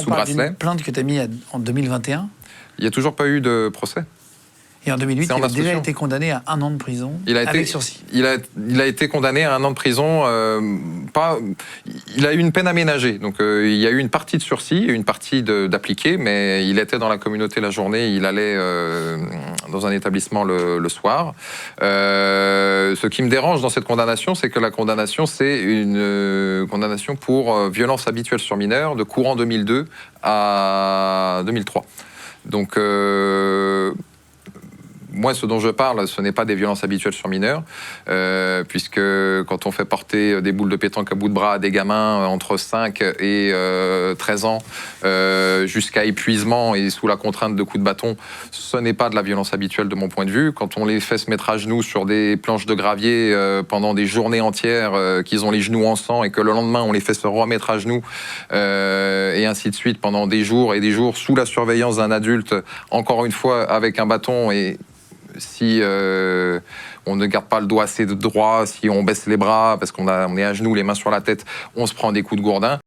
sous bracelet. Une plainte que tu as mise en 2021. Il n'y a toujours pas eu de procès. Et en 2008, il a déjà été condamné à 1 an de prison avec sursis. Il a été condamné à 1 an de prison. Il a eu une peine aménagée. Donc il y a eu une partie de sursis et une partie d'appliqué, mais il était dans la communauté la journée. Il allait dans un établissement le soir. Ce qui me dérange dans cette condamnation, c'est que la condamnation, c'est une condamnation pour violence habituelle sur mineur de courant 2002 à 2003. Donc moi, ce dont je parle, ce n'est pas des violences habituelles sur mineurs, puisque quand on fait porter des boules de pétanque à bout de bras à des gamins entre 5 et 13 ans, jusqu'à épuisement et sous la contrainte de coups de bâton, ce n'est pas de la violence habituelle de mon point de vue. Quand on les fait se mettre à genoux sur des planches de gravier pendant des journées entières, qu'ils ont les genoux en sang et que le lendemain, on les fait se remettre à genoux, et ainsi de suite, pendant des jours et des jours, sous la surveillance d'un adulte, encore une fois, avec un bâton et... Si on ne garde pas le dos assez droit, si on baisse les bras parce qu'on est à genoux, les mains sur la tête, on se prend des coups de gourdin.